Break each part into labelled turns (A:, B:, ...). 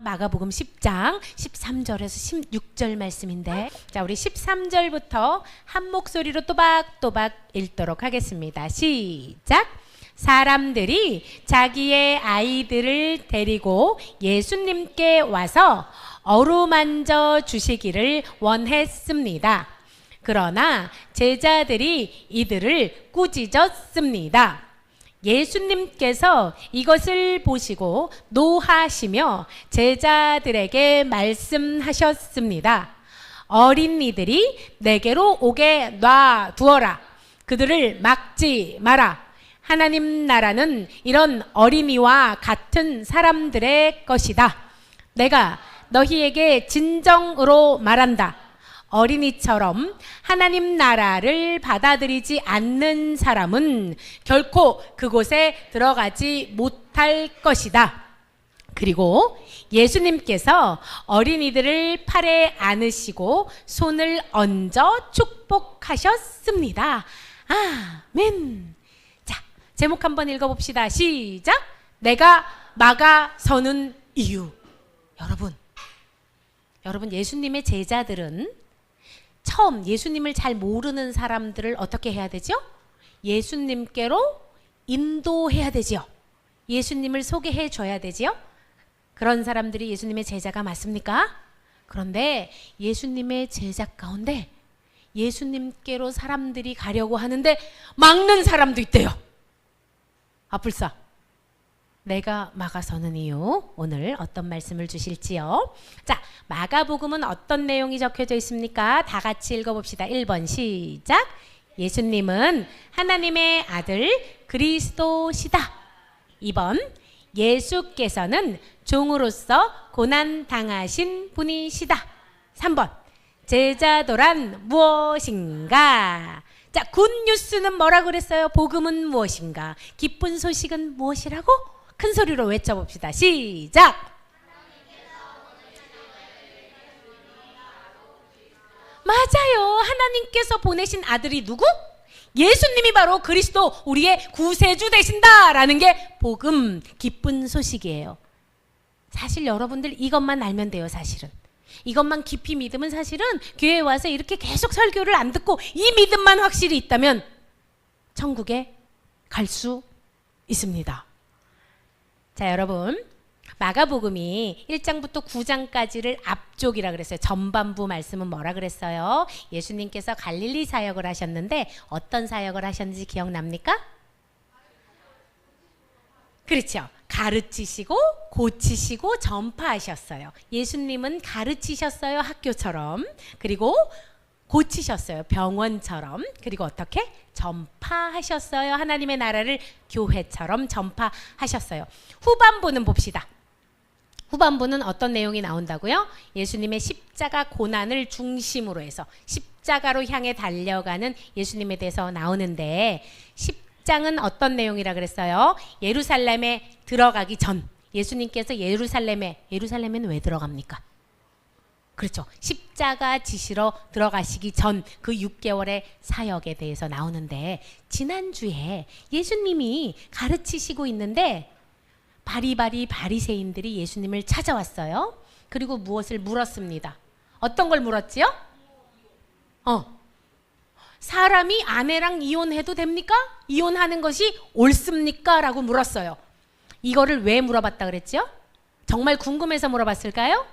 A: 마가복음 10장 13절에서 16절 말씀인데, 자, 우리 13절부터 한 목소리로 또박또박 읽도록 하겠습니다. 시작! 사람들이 자기의 아이들을 데리고 예수님께 와서 어루만져 주시기를 원했습니다. 그러나 제자들이 이들을 꾸짖었습니다. 예수님께서 이것을 보시고 노하시며 제자들에게 말씀하셨습니다. 어린이들이 내게로 오게 놔두어라. 그들을 막지 마라. 하나님 나라는 이런 어린이와 같은 사람들의 것이다. 내가 너희에게 진정으로 말한다. 어린이처럼 하나님 나라를 받아들이지 않는 사람은 결코 그곳에 들어가지 못할 것이다. 그리고 예수님께서 어린이들을 팔에 안으시고 손을 얹어 축복하셨습니다. 아멘. 자, 제목 한번 읽어봅시다. 시작. 내가 막아서는 이유. 여러분 예수님의 제자들은 처음 예수님을 잘 모르는 사람들을 어떻게 해야 되죠? 예수님께로 인도해야 되지요. 예수님을 소개해 줘야 되지요. 그런 사람들이 예수님의 제자가 맞습니까? 그런데 예수님의 제자 가운데 예수님께로 사람들이 가려고 하는데 막는 사람도 있대요. 불사. 내가 막아서는 이유, 오늘 어떤 말씀을 주실지요? 자, 마가복음은 어떤 내용이 적혀져 있습니까? 다 같이 읽어봅시다. 1번 시작. 예수님은 하나님의 아들 그리스도시다. 2번 예수께서는 종으로서 고난당하신 분이시다. 3번 제자도란 무엇인가? 자, 굿뉴스는 뭐라고 그랬어요? 복음은 무엇인가? 기쁜 소식은 무엇이라고? 큰 소리로 외쳐봅시다. 시작! 맞아요. 하나님께서 보내신 아들이 누구? 예수님이 바로 그리스도, 우리의 구세주 되신다라는 게 복음, 기쁜 소식이에요. 사실 여러분들 이것만 알면 돼요. 사실은 이것만 깊이 믿으면 사실은 교회에 와서 이렇게 계속 설교를 안 듣고 이 믿음만 확실히 있다면 천국에 갈 수 있습니다. 자, 여러분 마가복음이 1장부터 9장까지를 앞쪽이라 그랬어요. 전반부 말씀은 뭐라 그랬어요? 예수님께서 갈릴리 사역을 하셨는데 어떤 사역을 하셨는지 기억납니까? 그렇죠. 가르치시고 고치시고 전파하셨어요. 예수님은 가르치셨어요. 학교처럼. 그리고 고치셨어요. 병원처럼. 그리고 어떻게? 전파하셨어요. 하나님의 나라를 교회처럼 전파하셨어요. 후반부는 봅시다. 후반부는 어떤 내용이 나온다고요? 예수님의 십자가 고난을 중심으로 해서 십자가로 향해 달려가는 예수님에 대해서 나오는데 10장은 어떤 내용이라 그랬어요? 예루살렘에 들어가기 전, 예수님께서 예루살렘에는 왜 들어갑니까? 그렇죠. 십자가 지시러 들어가시기 전 그 6개월의 사역에 대해서 나오는데, 지난주에 예수님이 가르치시고 있는데 바리바리 바리새인들이 예수님을 찾아왔어요. 그리고 무엇을 물었습니다. 어떤 걸 물었지요? 사람이 아내랑 이혼해도 됩니까? 이혼하는 것이 옳습니까? 라고 물었어요. 이거를 왜 물어봤다 그랬죠? 정말 궁금해서 물어봤을까요?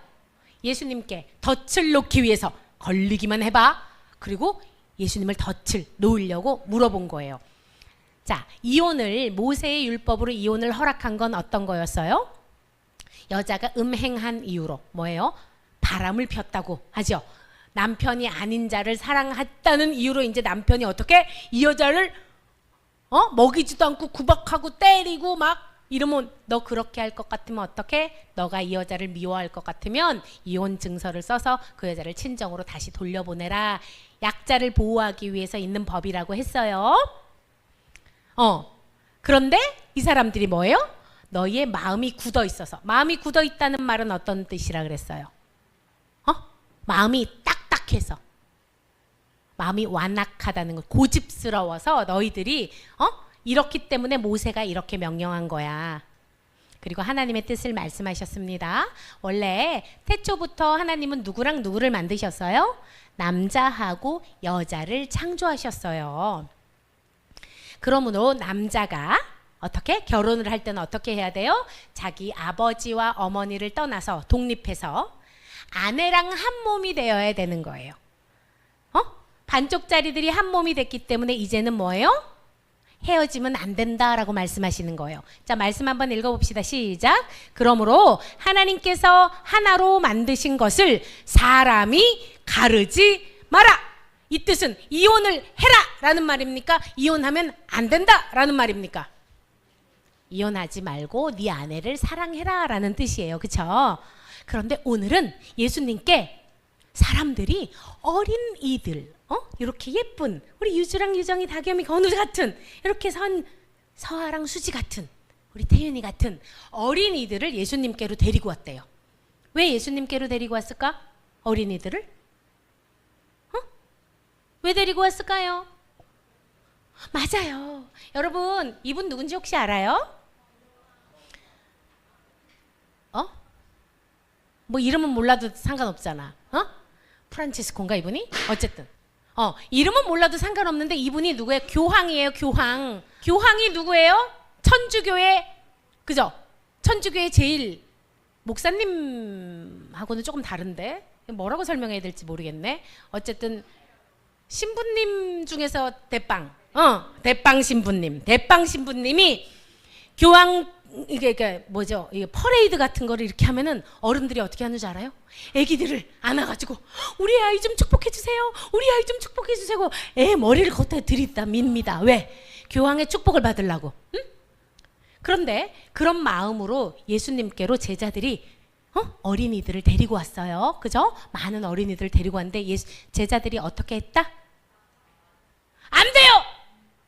A: 예수님께 덫을 놓기 위해서 걸리기만 해봐. 그리고 예수님을 덫을 놓으려고 물어본 거예요. 자, 이혼을, 모세의 율법으로 이혼을 허락한 건 어떤 거였어요? 여자가 음행한 이유로, 뭐예요? 바람을 폈다고 하죠. 남편이 아닌 자를 사랑했다는 이유로 이제 남편이 어떻게 이 여자를 먹이지도 않고 구박하고 때리고 막 이러면, 너 그렇게 할 것 같으면 어떻게? 너가 이 여자를 미워할 것 같으면 이혼 증서를 써서 그 여자를 친정으로 다시 돌려보내라. 약자를 보호하기 위해서 있는 법이라고 했어요. 그런데 이 사람들이 뭐예요? 너희의 마음이 굳어 있어서. 마음이 굳어 있다는 말은 어떤 뜻이라 그랬어요? 마음이 딱딱해서, 마음이 완악하다는 거, 고집스러워서 너희들이 이렇기 때문에 모세가 이렇게 명령한 거야. 그리고 하나님의 뜻을 말씀하셨습니다. 원래 태초부터 하나님은 누구랑 누구를 만드셨어요? 남자하고 여자를 창조하셨어요. 그러므로 남자가 어떻게? 결혼을 할 때는 어떻게 해야 돼요? 자기 아버지와 어머니를 떠나서 독립해서 아내랑 한 몸이 되어야 되는 거예요. 반쪽짜리들이 한 몸이 됐기 때문에 이제는 뭐예요? 헤어지면 안 된다라고 말씀하시는 거예요. 자, 말씀 한번 읽어봅시다. 시작. 그러므로 하나님께서 하나로 만드신 것을 사람이 가르지 마라. 이 뜻은 이혼을 해라 라는 말입니까? 이혼하면 안 된다 라는 말입니까? 이혼하지 말고 네 아내를 사랑해라 라는 뜻이에요. 그쵸? 그런데 오늘은 예수님께 사람들이 어린이들, 이렇게 예쁜 우리 유주랑 유정이, 다겸이, 건우 같은, 이렇게 서아랑 수지 같은, 우리 태윤이 같은 어린이들을 예수님께로 데리고 왔대요. 왜 예수님께로 데리고 왔을까? 어린이들을? 왜 데리고 왔을까요? 맞아요. 여러분, 이분 누군지 혹시 알아요? 뭐 이름은 몰라도 상관없잖아. 프란치스코인가 이분이? 어쨌든 이름은 몰라도 상관없는데 이분이 누구예요? 교황이에요. 교황. 교황이 누구예요? 천주교의, 그죠? 천주교의 제일 목사님하고는 조금 다른데 뭐라고 설명해야 될지 모르겠네. 어쨌든 신부님 중에서 대빵 신부님. 대빵 신부님이 교황, 이게 뭐죠? 이게 퍼레이드 같은 거를 이렇게 하면은 어른들이 어떻게 하는 줄 알아요? 애기들을 안아가지고 우리 아이 좀 축복해 주세요. 우리 아이 좀 축복해 주세요. 애 머리를 걷다 들이다 밉니다. 왜? 교황의 축복을 받으려고. 응? 그런데 그런 마음으로 예수님께로 제자들이 어린이들을 데리고 왔어요. 그죠? 많은 어린이들을 데리고 왔는데 제자들이 어떻게 했다? 안 돼요!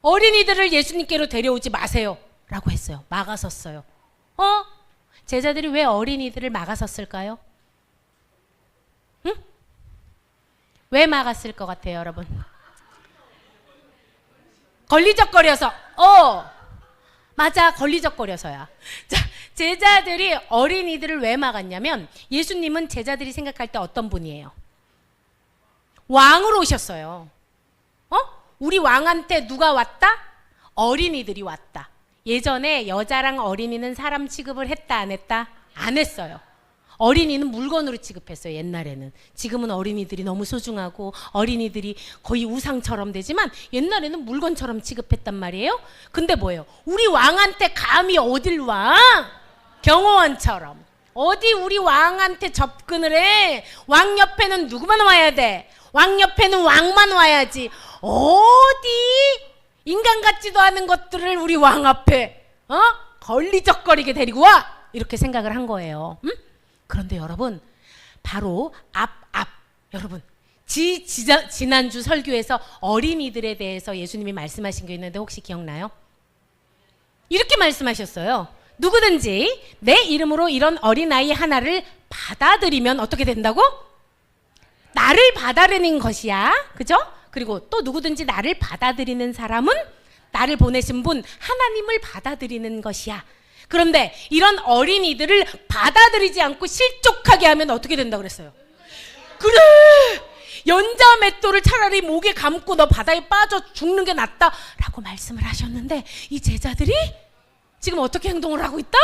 A: 어린이들을 예수님께로 데려오지 마세요. 라고 했어요. 막아섰어요. 제자들이 왜 어린이들을 막아섰을까요? 응? 왜 막았을 것 같아요, 여러분? 걸리적거려서. 맞아, 걸리적거려서야. 자, 제자들이 어린이들을 왜 막았냐면 예수님은 제자들이 생각할 때 어떤 분이에요? 왕으로 오셨어요. 우리 왕한테 누가 왔다? 어린이들이 왔다. 예전에 여자랑 어린이는 사람 취급을 했다 안 했다? 안 했어요. 어린이는 물건으로 취급했어요. 옛날에는. 지금은 어린이들이 너무 소중하고 어린이들이 거의 우상처럼 되지만 옛날에는 물건처럼 취급했단 말이에요. 근데 뭐예요? 우리 왕한테 감히 어딜 와? 경호원처럼. 어디 우리 왕한테 접근을 해? 왕 옆에는 누구만 와야 돼? 왕 옆에는 왕만 와야지. 어디 인간 같지도 않은 것들을 우리 왕 앞에 걸리적거리게 데리고 와! 이렇게 생각을 한 거예요. 그런데 여러분, 바로 여러분, 지난주 설교에서 어린이들에 대해서 예수님이 말씀하신 게 있는데 혹시 기억나요? 이렇게 말씀하셨어요. 누구든지 내 이름으로 이런 어린아이 하나를 받아들이면 어떻게 된다고? 나를 받아들이는 것이야. 그죠? 그리고 또 누구든지 나를 받아들이는 사람은 나를 보내신 분 하나님을 받아들이는 것이야. 그런데 이런 어린이들을 받아들이지 않고 실족하게 하면 어떻게 된다 그랬어요? 그래! 연자 맷돌을 차라리 목에 감고 너 바다에 빠져 죽는 게 낫다 라고 말씀을 하셨는데 이 제자들이 지금 어떻게 행동을 하고 있다?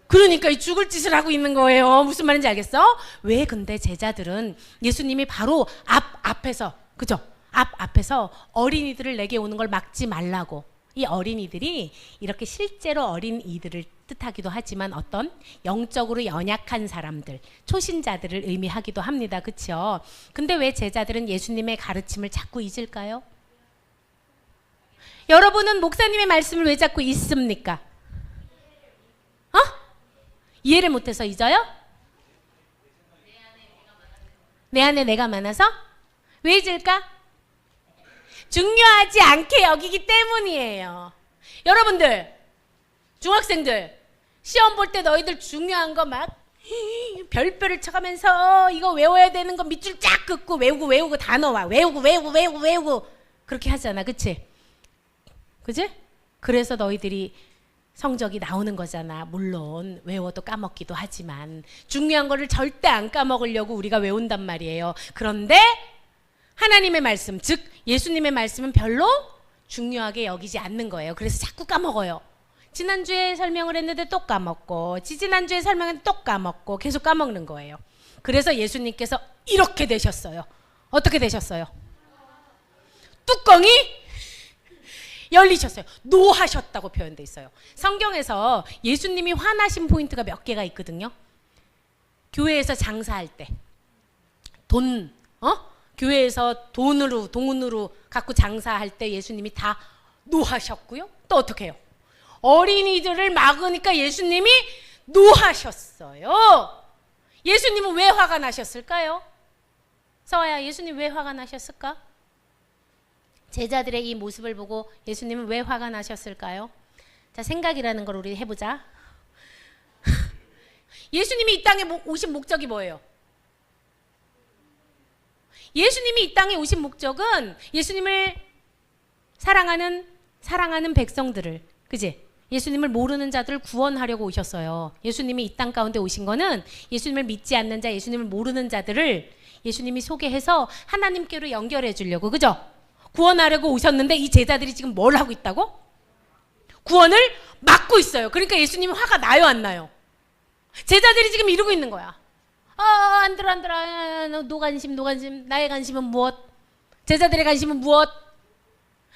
A: 그러니까 이 죽을 짓을 하고 있는 거예요. 무슨 말인지 알겠어? 왜 근데 제자들은 예수님이 바로 앞에서, 그죠? 앞에서 어린이들을 내게 오는 걸 막지 말라고. 이 어린이들이 이렇게 실제로 어린이들을 뜻하기도 하지만 어떤 영적으로 연약한 사람들, 초신자들을 의미하기도 합니다. 그렇죠? 근데 왜 제자들은 예수님의 가르침을 자꾸 잊을까요? 여러분은 목사님의 말씀을 왜 자꾸 잊습니까? 이해를 못해서 잊어요? 내 안에 내가 많아서? 왜 잊을까? 중요하지 않게 여기기 때문이에요. 여러분들, 중학생들, 시험 볼 때 너희들 중요한 거 막 별표를 쳐가면서 이거 외워야 되는 거 밑줄 쫙 긋고 외우고 단어와 외우고 그렇게 하잖아. 그치? 그치? 그래서 너희들이 성적이 나오는 거잖아. 물론 외워도 까먹기도 하지만 중요한 거를 절대 안 까먹으려고 우리가 외운단 말이에요. 그런데 하나님의 말씀, 즉 예수님의 말씀은 별로 중요하게 여기지 않는 거예요. 그래서 자꾸 까먹어요. 지난주에 설명을 했는데 또 까먹고, 지지난주에 설명했는데 또 까먹고, 계속 까먹는 거예요. 그래서 예수님께서 이렇게 되셨어요. 어떻게 되셨어요? 뚜껑이 열리셨어요. 노하셨다고 표현되어 있어요. 성경에서 예수님이 화나신 포인트가 몇 개가 있거든요. 교회에서 장사할 때 교회에서 돈으로 갖고 장사할 때 예수님이 다 노하셨고요. 또 어떻게 해요? 어린이들을 막으니까 예수님이 노하셨어요. 예수님은 왜 화가 나셨을까요? 서아야, 예수님 왜 화가 나셨을까? 제자들의 이 모습을 보고 예수님은 왜 화가 나셨을까요? 자, 생각이라는 걸 우리 해보자. 예수님이 이 땅에 오신 목적이 뭐예요? 예수님이 이 땅에 오신 목적은 예수님을 사랑하는 백성들을, 그지? 예수님을 모르는 자들을 구원하려고 오셨어요. 예수님이 이 땅 가운데 오신 거는 예수님을 믿지 않는 자, 예수님을 모르는 자들을 예수님이 소개해서 하나님께로 연결해 주려고, 그죠? 구원하려고 오셨는데 이 제자들이 지금 뭘 하고 있다고? 구원을 막고 있어요. 그러니까 예수님이 화가 나요, 안 나요? 제자들이 지금 이러고 있는 거야. 안 들어. 노관심. 나의 관심은 무엇? 제자들의 관심은 무엇?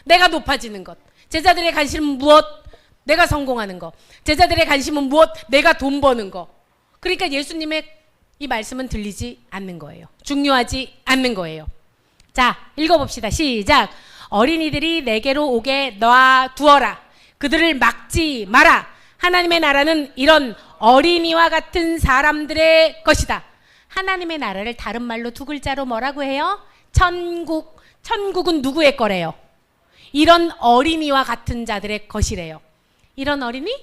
A: 내가 높아지는 것. 제자들의 관심은 무엇? 내가 성공하는 것. 제자들의 관심은 무엇? 내가 돈 버는 것. 그러니까 예수님의 이 말씀은 들리지 않는 거예요. 중요하지 않는 거예요. 자, 읽어봅시다. 시작. 어린이들이 내게로 오게 놔두어라. 그들을 막지 마라. 하나님의 나라는 이런 어린이와 같은 사람들의 것이다. 하나님의 나라를 다른 말로 두 글자로 뭐라고 해요? 천국. 천국은 누구의 거래요? 이런 어린이와 같은 자들의 것이래요. 이런 어린이?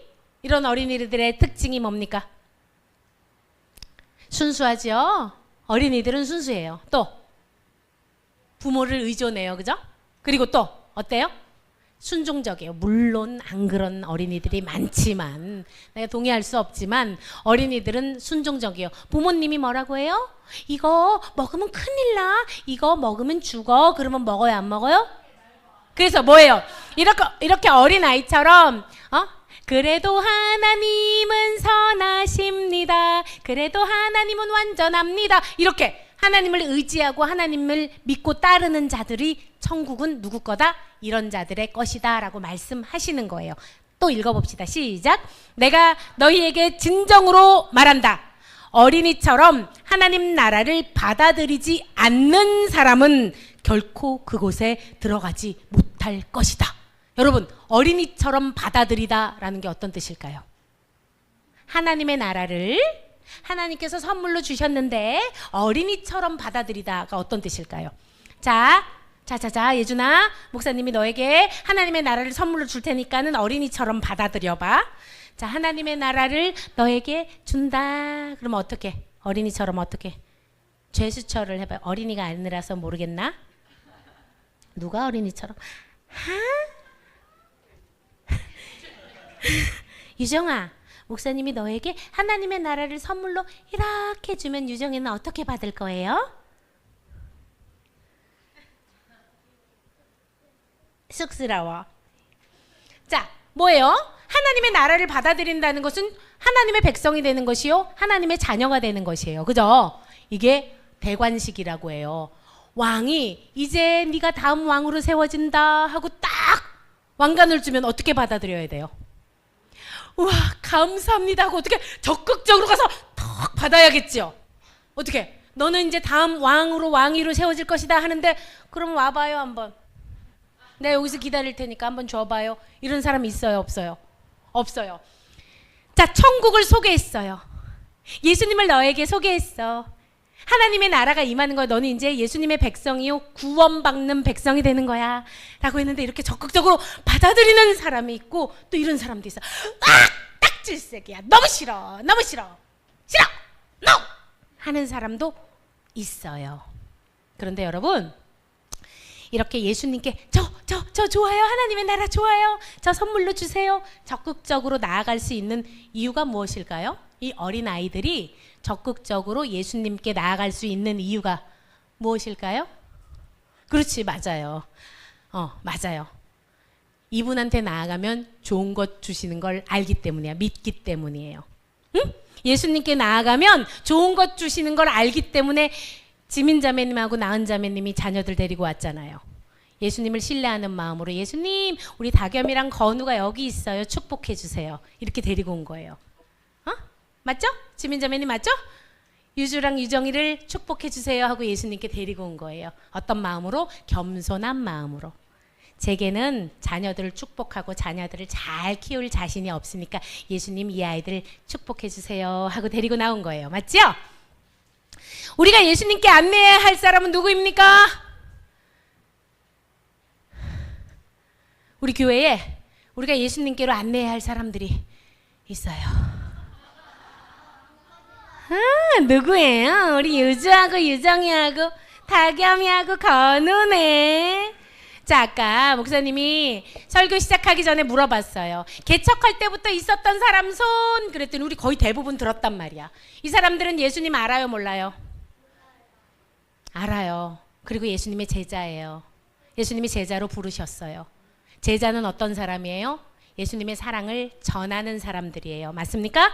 A: 이런 어린이들의 특징이 뭡니까? 순수하죠? 어린이들은 순수해요. 또 부모를 의존해요. 그죠? 그리고 또 어때요? 순종적이에요. 물론 안 그런 어린이들이 많지만, 내가 동의할 수 없지만 어린이들은 순종적이에요. 부모님이 뭐라고 해요? 이거 먹으면 큰일 나. 이거 먹으면 죽어. 그러면 먹어요, 안 먹어요? 그래서 뭐예요? 이렇게 어린아이처럼 그래도 하나님은 선하십니다. 그래도 하나님은 완전합니다. 이렇게 하나님을 의지하고 하나님을 믿고 따르는 자들이 천국은 누구 거다? 이런 자들의 것이다 라고 말씀하시는 거예요. 또 읽어봅시다. 시작. 내가 너희에게 진정으로 말한다. 어린이처럼 하나님 나라를 받아들이지 않는 사람은 결코 그곳에 들어가지 못할 것이다. 여러분, 어린이처럼 받아들이다 라는 게 어떤 뜻일까요? 하나님의 나라를 하나님께서 선물로 주셨는데 어린이처럼 받아들이다가 어떤 뜻일까요? 자, 예준아, 목사님이 너에게 하나님의 나라를 선물로 줄 테니까는 어린이처럼 받아들여봐. 자, 하나님의 나라를 너에게 준다. 그러면 어떻게? 어린이처럼 어떻게? 죄수처를 해봐요. 어린이가 아니라서 모르겠나? 누가 어린이처럼? 유정아, 목사님이 너에게 하나님의 나라를 선물로 이렇게 주면 유정이는 어떻게 받을 거예요? 쑥스러워. 자, 뭐예요? 하나님의 나라를 받아들인다는 것은 하나님의 백성이 되는 것이요, 하나님의 자녀가 되는 것이에요. 그죠? 이게 대관식이라고 해요. 왕이 이제 네가 다음 왕으로 세워진다 하고 딱 왕관을 주면 어떻게 받아들여야 돼요? 우와, 감사합니다 하고 어떻게 적극적으로 가서 턱 받아야겠죠. 어떻게? 너는 이제 다음 왕위로 세워질 것이다 하는데, 그럼 와봐요 한번. 내가 여기서 기다릴 테니까 한번 줘봐요. 이런 사람 있어요, 없어요? 없어요. 자, 천국을 소개했어요. 예수님을 너에게 소개했어. 하나님의 나라가 임하는 거야. 너는 이제 예수님의 백성이요, 구원받는 백성이 되는 거야 라고 했는데, 이렇게 적극적으로 받아들이는 사람이 있고 또 이런 사람도 있어. 딱질색이야. 너무 싫어 NO! 하는 사람도 있어요. 그런데 여러분, 이렇게 예수님께 저 좋아요. 하나님의 나라 좋아요. 저 선물로 주세요. 적극적으로 나아갈 수 있는 이유가 무엇일까요? 이 어린 아이들이 적극적으로 예수님께 나아갈 수 있는 이유가 무엇일까요? 그렇지, 맞아요. 맞아요. 이분한테 나아가면 좋은 것 주시는 걸 알기 때문이에요. 믿기 때문이에요. 응? 예수님께 나아가면 좋은 것 주시는 걸 알기 때문에 지민 자매님하고 나은 자매님이 자녀들 데리고 왔잖아요. 예수님을 신뢰하는 마음으로 예수님, 우리 다겸이랑 건우가 여기 있어요. 축복해 주세요. 이렇게 데리고 온 거예요. 맞죠? 지민 자매님 맞죠? 유주랑 유정이를 축복해 주세요 하고 예수님께 데리고 온 거예요. 어떤 마음으로? 겸손한 마음으로. 제게는 자녀들을 축복하고 자녀들을 잘 키울 자신이 없으니까 예수님 이 아이들 축복해 주세요 하고 데리고 나온 거예요. 맞죠? 우리가 예수님께 안내해야 할 사람은 누구입니까? 우리 교회에 우리가 예수님께로 안내해야 할 사람들이 있어요. 누구예요? 우리 유주하고 유정이하고 다겸이하고 건우네. 자, 아까 목사님이 설교 시작하기 전에 물어봤어요. 개척할 때부터 있었던 사람 손. 그랬더니 우리 거의 대부분 들었단 말이야. 이 사람들은 예수님 알아요, 몰라요? 알아요. 그리고 예수님의 제자예요. 예수님이 제자로 부르셨어요. 제자는 어떤 사람이에요? 예수님의 사랑을 전하는 사람들이에요. 맞습니까?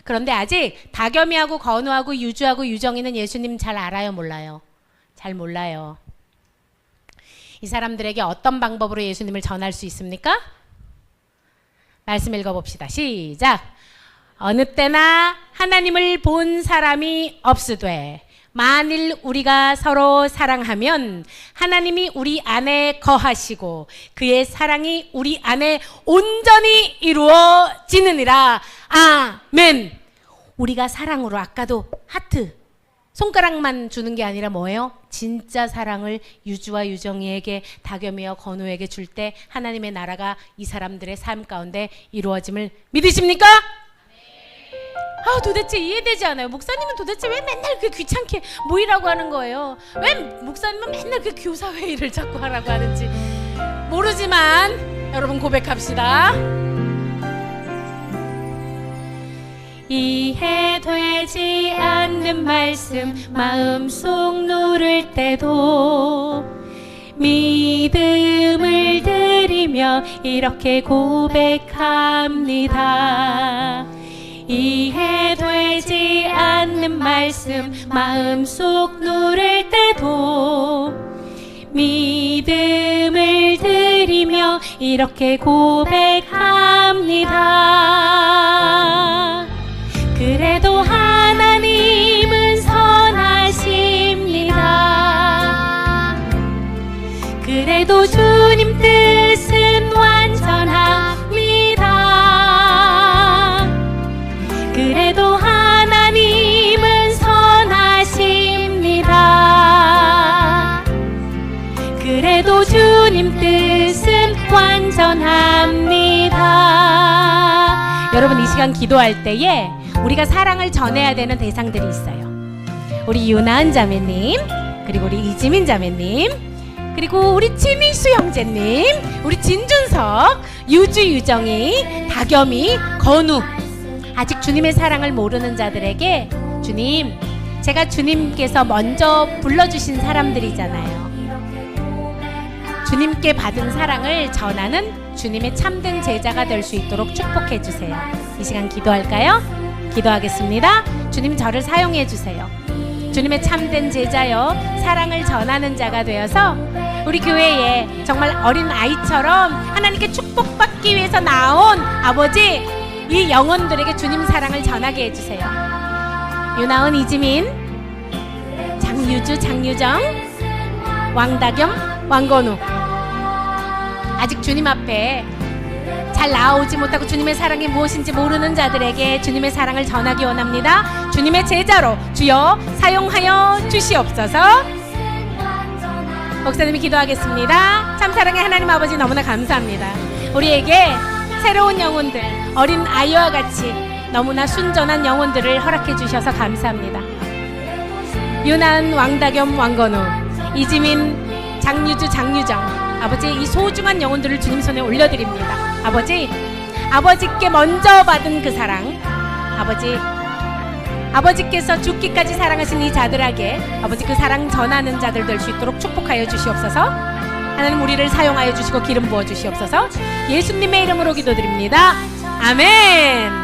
A: 그런데 아직 다겸이하고 건우하고 유주하고 유정이는 예수님 잘 알아요, 몰라요? 잘 몰라요. 이 사람들에게 어떤 방법으로 예수님을 전할 수 있습니까? 말씀 읽어봅시다. 시작. 어느 때나 하나님을 본 사람이 없으되 만일 우리가 서로 사랑하면 하나님이 우리 안에 거하시고 그의 사랑이 우리 안에 온전히 이루어지느니라. 아멘. 우리가 사랑으로, 아까도 하트 손가락만 주는 게 아니라 뭐예요? 진짜 사랑을 유주와 유정이에게, 다겸이와 건우에게 줄 때 하나님의 나라가 이 사람들의 삶 가운데 이루어짐을 믿으십니까? 도대체 이해되지 않아요. 목사님은 도대체 왜 맨날 그 귀찮게 모이라고 하는 거예요? 왜 목사님은 맨날 그 교사회의를 자꾸 하라고 하는지 모르지만 여러분 고백합시다. 이해되지 않는 말씀 마음속 누를 때도 믿음을 드리며 이렇게 고백합니다. 이해되지 않는 말씀 마음속 누를 때도 믿음을 드리며 이렇게 고백합니다. 그래도 하나님은 선하십니다. 그래도 주님 뜻은 완전합니다. 그래도 하나님은 선하십니다. 그래도 주님 뜻은 완전합니다. 여러분, 이 시간 기도할 때에 우리가 사랑을 전해야 되는 대상들이 있어요. 우리 유나은 자매님, 그리고 우리 이지민 자매님, 그리고 우리 진희수 형제님, 우리 진준석, 유주 유정이, 다겸이, 건우. 아직 주님의 사랑을 모르는 자들에게 주님, 제가 주님께서 먼저 불러주신 사람들이잖아요. 주님께 받은 사랑을 전하는 주님의 참된 제자가 될 수 있도록 축복해 주세요. 이 시간 기도할까요? 기도하겠습니다. 주님, 저를 사용해 주세요. 주님의 참된 제자요, 사랑을 전하는 자가 되어서 우리 교회에 정말 어린 아이처럼 하나님께 축복받기 위해서 나온 아버지, 이 영혼들에게 주님 사랑을 전하게 해주세요. 유나은, 이지민, 장유주, 장유정, 왕다겸, 왕건우. 아직 주님 앞에 잘 나아오지 못하고 주님의 사랑이 무엇인지 모르는 자들에게 주님의 사랑을 전하기 원합니다. 주님의 제자로 주여 사용하여 주시옵소서. 목사님이 기도하겠습니다. 참사랑의 하나님 아버지, 너무나 감사합니다. 우리에게 새로운 영혼들, 어린 아이와 같이 너무나 순전한 영혼들을 허락해 주셔서 감사합니다. 유난, 왕다겸, 왕건우, 이지민, 장유주, 장유정 아버지, 이 소중한 영혼들을 주님 손에 올려드립니다. 아버지께 먼저 받은 그 사랑, 아버지께서 죽기까지 사랑하신 이 자들에게 아버지 그 사랑 전하는 자들 될 수 있도록 축복하여 주시옵소서. 하나님, 우리를 사용하여 주시고 기름 부어 주시옵소서. 예수님의 이름으로 기도드립니다. 아멘.